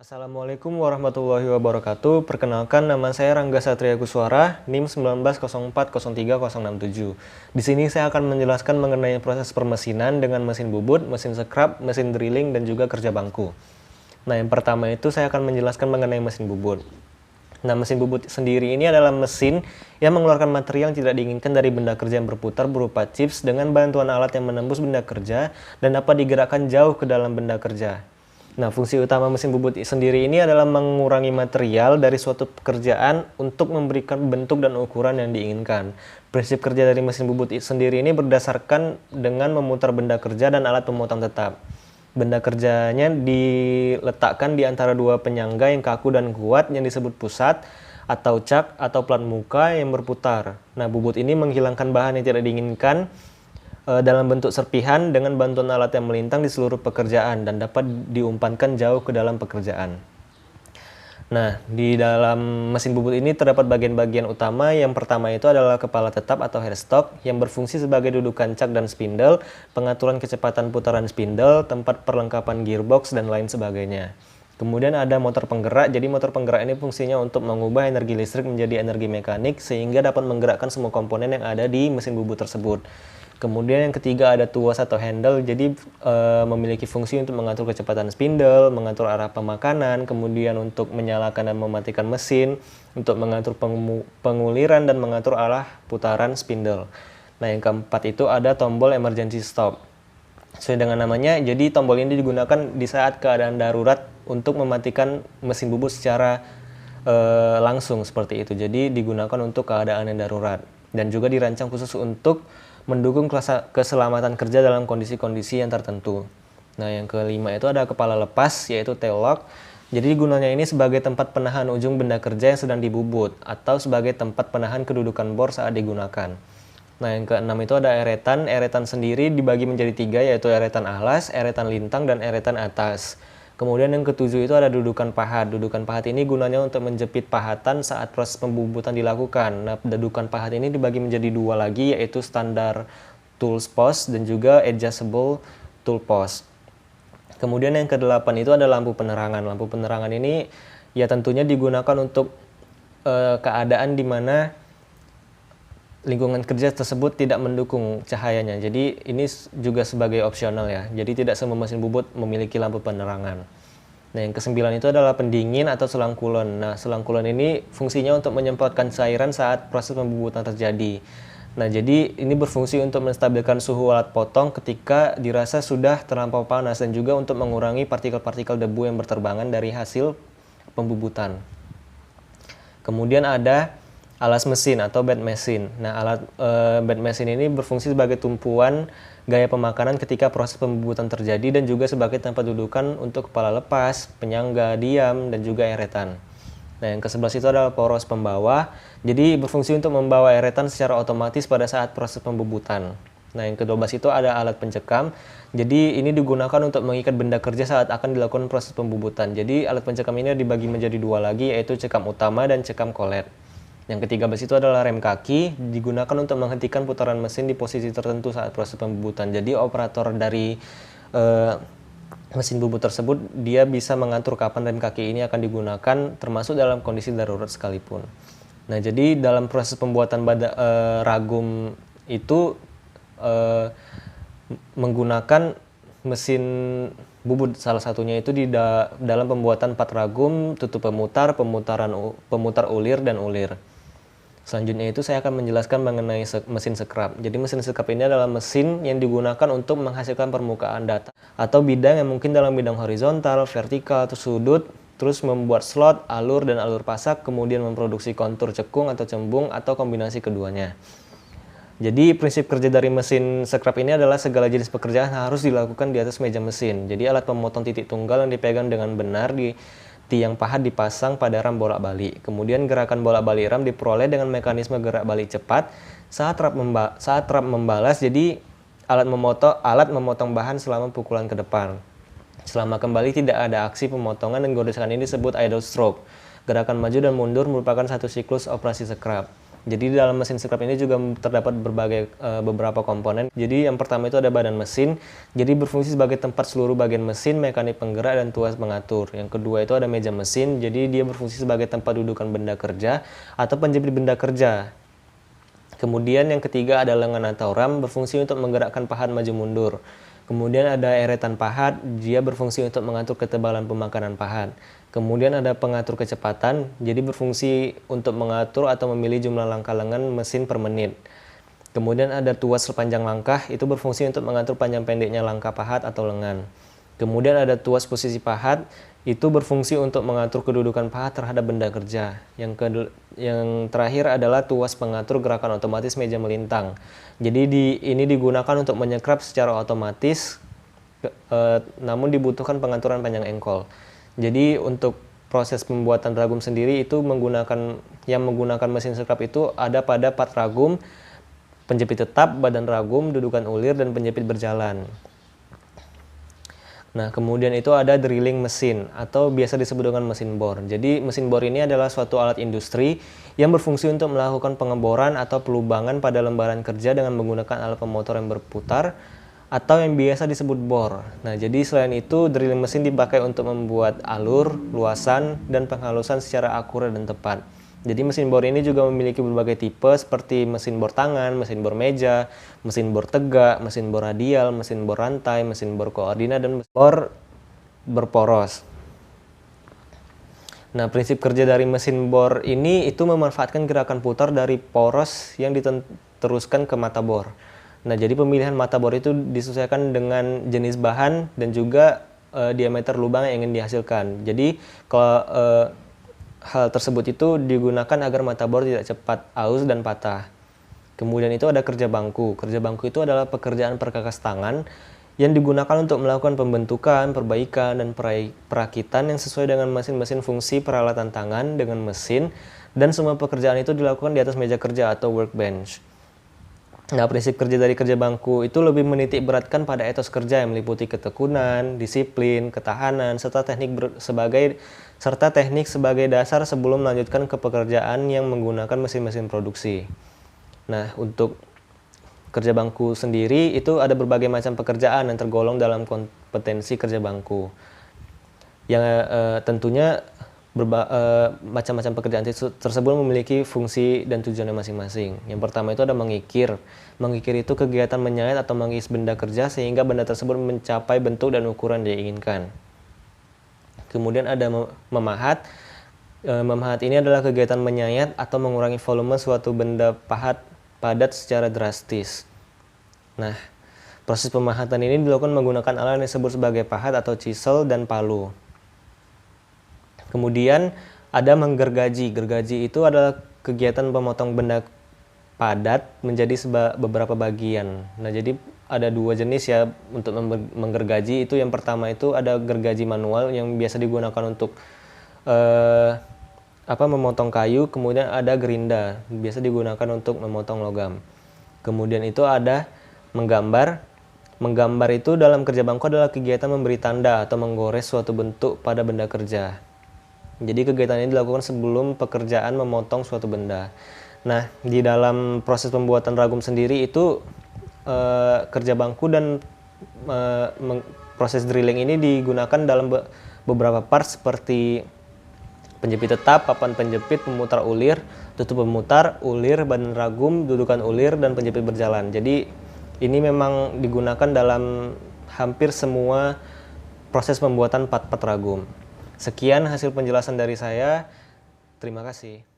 Assalamualaikum warahmatullahi wabarakatuh. Perkenalkan, nama saya Rangga Satria Kuswara, NIM 19040367. Di sini saya akan menjelaskan mengenai proses permesinan dengan mesin bubut, mesin scrap, mesin drilling, dan juga kerja bangku. Nah, yang pertama itu saya akan menjelaskan mengenai mesin bubut. Nah, mesin bubut sendiri ini adalah mesin yang mengeluarkan material yang tidak diinginkan dari benda kerja yang berputar berupa chips dengan bantuan alat yang menembus benda kerja dan dapat digerakkan jauh ke dalam benda kerja. Nah, fungsi utama mesin bubut sendiri ini adalah mengurangi material dari suatu pekerjaan untuk memberikan bentuk dan ukuran yang diinginkan. Prinsip kerja dari mesin bubut sendiri ini berdasarkan dengan memutar benda kerja dan alat pemotong tetap. Benda kerjanya diletakkan di antara dua penyangga yang kaku dan kuat yang disebut pusat atau cak atau plat muka yang berputar. Nah, bubut ini menghilangkan bahan yang tidak diinginkan dalam bentuk serpihan dengan bantuan alat yang melintang di seluruh pekerjaan dan dapat diumpankan jauh ke dalam pekerjaan. Nah, di dalam mesin bubut ini terdapat bagian-bagian utama. Yang pertama itu adalah kepala tetap atau headstock yang berfungsi sebagai dudukan cak dan spindle, pengaturan kecepatan putaran spindle, tempat perlengkapan gearbox, dan lain sebagainya. Kemudian ada motor penggerak. Jadi motor penggerak ini fungsinya untuk mengubah energi listrik menjadi energi mekanik sehingga dapat menggerakkan semua komponen yang ada di mesin bubut tersebut. Kemudian yang ketiga ada tuas atau handle, jadi memiliki fungsi untuk mengatur kecepatan spindle, mengatur arah pemakanan, kemudian untuk menyalakan dan mematikan mesin, untuk mengatur penguliran dan mengatur arah putaran spindle. Nah, yang keempat itu ada tombol emergency stop. Sesuai dengan namanya, jadi tombol ini digunakan di saat keadaan darurat untuk mematikan mesin bubut secara langsung seperti itu. Jadi digunakan untuk keadaan yang darurat dan juga dirancang khusus untuk mendukung keselamatan kerja dalam kondisi-kondisi yang tertentu. Nah, yang kelima itu ada kepala lepas, yaitu tail lock. Jadi gunanya ini sebagai tempat penahan ujung benda kerja yang sedang dibubut atau sebagai tempat penahan kedudukan bor saat digunakan. Nah, yang keenam itu ada eretan. Eretan sendiri dibagi menjadi tiga, yaitu eretan alas, eretan lintang, dan eretan atas. Kemudian yang ketujuh itu ada dudukan pahat. Dudukan pahat ini gunanya untuk menjepit pahatan saat proses pembubutan dilakukan. Nah, dudukan pahat ini dibagi menjadi dua lagi, yaitu standar tools post dan juga adjustable tool post. Kemudian yang kedelapan itu ada lampu penerangan. Lampu penerangan ini ya tentunya digunakan untuk keadaan di mana lingkungan kerja tersebut tidak mendukung cahayanya. Jadi ini juga sebagai opsional ya. Jadi tidak semua mesin bubut memiliki lampu penerangan. Nah, yang kesembilan itu adalah pendingin atau selang kulon. Nah, selang kulon ini fungsinya untuk menyemprotkan cairan saat proses pembubutan terjadi. Nah, jadi ini berfungsi untuk menstabilkan suhu alat potong ketika dirasa sudah terlampau panas dan juga untuk mengurangi partikel-partikel debu yang berterbangan dari hasil pembubutan. Kemudian ada alas mesin atau bed mesin. Nah, alat bed mesin ini berfungsi sebagai tumpuan gaya pemakanan ketika proses pembubutan terjadi dan juga sebagai tempat dudukan untuk kepala lepas, penyangga, diam, dan juga eretan. Nah, yang ke-11 itu adalah poros pembawa. Jadi berfungsi untuk membawa eretan secara otomatis pada saat proses pembubutan. Nah, yang ke-12 itu ada alat pencekam. Jadi ini digunakan untuk mengikat benda kerja saat akan dilakukan proses pembubutan. Jadi alat pencekam ini dibagi menjadi dua lagi, yaitu cekam utama dan cekam kolet. Yang ke-13 itu adalah rem kaki, digunakan untuk menghentikan putaran mesin di posisi tertentu saat proses pembubutan. Jadi operator dari mesin bubut tersebut dia bisa mengatur kapan rem kaki ini akan digunakan, termasuk dalam kondisi darurat sekalipun. Nah, jadi dalam proses pembuatan ragum itu menggunakan mesin bubut, salah satunya itu di dalam pembuatan part ragum, tutup pemutar, pemutar ulir, dan ulir. Selanjutnya itu saya akan menjelaskan mengenai mesin scrap. Jadi mesin scrap ini adalah mesin yang digunakan untuk menghasilkan permukaan datar atau bidang yang mungkin dalam bidang horizontal, vertikal, atau sudut, terus membuat slot, alur, dan alur pasak, kemudian memproduksi kontur cekung atau cembung atau kombinasi keduanya. Jadi prinsip kerja dari mesin scrap ini adalah segala jenis pekerjaan harus dilakukan di atas meja mesin. Jadi alat pemotong titik tunggal yang dipegang dengan benar di tiang pahat dipasang pada ram bolak-balik. Kemudian gerakan bolak-balik ram diperoleh dengan mekanisme gerak balik cepat saat ram membalas. Jadi alat memotong bahan selama pukulan ke depan. Selama kembali tidak ada aksi pemotongan dan goresan ini disebut idle stroke. Gerakan maju dan mundur merupakan satu siklus operasi scrap. Jadi di dalam mesin scrap ini juga terdapat beberapa komponen. Jadi yang pertama itu ada badan mesin, jadi berfungsi sebagai tempat seluruh bagian mesin, mekanik penggerak, dan tuas pengatur. Yang kedua itu ada meja mesin, jadi dia berfungsi sebagai tempat dudukan benda kerja atau penjepit benda kerja. Kemudian yang ketiga ada lengan atau ram, berfungsi untuk menggerakkan pahat maju mundur. Kemudian ada eretan pahat, dia berfungsi untuk mengatur ketebalan pemakanan pahat. Kemudian ada pengatur kecepatan, jadi berfungsi untuk mengatur atau memilih jumlah langkah lengan mesin per menit. Kemudian ada tuas sepanjang langkah, itu berfungsi untuk mengatur panjang pendeknya langkah pahat atau lengan. Kemudian ada tuas posisi pahat, itu berfungsi untuk mengatur kedudukan pahat terhadap benda kerja. Yang terakhir adalah tuas pengatur gerakan otomatis meja melintang. Jadi ini digunakan untuk menyekrap secara otomatis, namun dibutuhkan pengaturan panjang engkol. Jadi untuk proses pembuatan ragum sendiri itu menggunakan mesin scrap itu ada pada part ragum, penjepit tetap, badan ragum, dudukan ulir, dan penjepit berjalan. Nah, kemudian itu ada drilling mesin atau biasa disebut dengan mesin bor. Jadi mesin bor ini adalah suatu alat industri yang berfungsi untuk melakukan pengeboran atau pelubangan pada lembaran kerja dengan menggunakan alat pemotor yang berputar atau yang biasa disebut bor. Nah, jadi selain itu drilling mesin dipakai untuk membuat alur, luasan, dan penghalusan secara akurat dan tepat. Jadi mesin bor ini juga memiliki berbagai tipe seperti mesin bor tangan, mesin bor meja, mesin bor tegak, mesin bor radial, mesin bor rantai, mesin bor koordinat, dan mesin bor berporos. Nah, prinsip kerja dari mesin bor ini itu memanfaatkan gerakan putar dari poros yang diteruskan ke mata bor. Nah, jadi pemilihan mata bor itu disesuaikan dengan jenis bahan dan juga diameter lubang yang ingin dihasilkan. Jadi kalau hal tersebut itu digunakan agar mata bor tidak cepat aus dan patah. Kemudian itu ada kerja bangku. Kerja bangku itu adalah pekerjaan perkakas tangan yang digunakan untuk melakukan pembentukan, perbaikan, dan perakitan yang sesuai dengan mesin-mesin fungsi peralatan tangan dengan mesin, dan semua pekerjaan itu dilakukan di atas meja kerja atau workbench. Nah, prinsip kerja dari kerja bangku itu lebih menitik beratkan pada etos kerja yang meliputi ketekunan, disiplin, ketahanan, serta teknik sebagai dasar sebelum melanjutkan ke pekerjaan yang menggunakan mesin-mesin produksi. Nah, untuk kerja bangku sendiri itu ada berbagai macam pekerjaan yang tergolong dalam kompetensi kerja bangku. Yang tentunya macam-macam pekerjaan tersebut memiliki fungsi dan tujuannya masing-masing. Yang pertama itu ada mengikir. Mengikir itu kegiatan menyayat atau mengikis benda kerja sehingga benda tersebut mencapai bentuk dan ukuran yang diinginkan. Kemudian ada memahat. Memahat ini adalah kegiatan menyayat atau mengurangi volume suatu benda padat secara drastis. Nah, proses pemahatan ini dilakukan menggunakan alat yang disebut sebagai pahat atau chisel dan palu. Kemudian ada menggergaji. Gergaji itu adalah kegiatan memotong benda padat menjadi beberapa bagian. Nah, jadi ada dua jenis ya untuk menggergaji. Itu yang pertama itu ada gergaji manual yang biasa digunakan untuk memotong kayu. Kemudian ada gerinda, biasa digunakan untuk memotong logam. Kemudian itu ada menggambar. Menggambar itu dalam kerja bangku adalah kegiatan memberi tanda atau menggores suatu bentuk pada benda kerja. Jadi kegiatan ini dilakukan sebelum pekerjaan memotong suatu benda. Nah, di dalam proses pembuatan ragum sendiri itu kerja bangku dan proses drilling ini digunakan dalam beberapa part seperti penjepit tetap, papan penjepit, pemutar ulir, tutup pemutar, ulir, badan ragum, dudukan ulir, dan penjepit berjalan. Jadi ini memang digunakan dalam hampir semua proses pembuatan part-part ragum. Sekian hasil penjelasan dari saya. Terima kasih.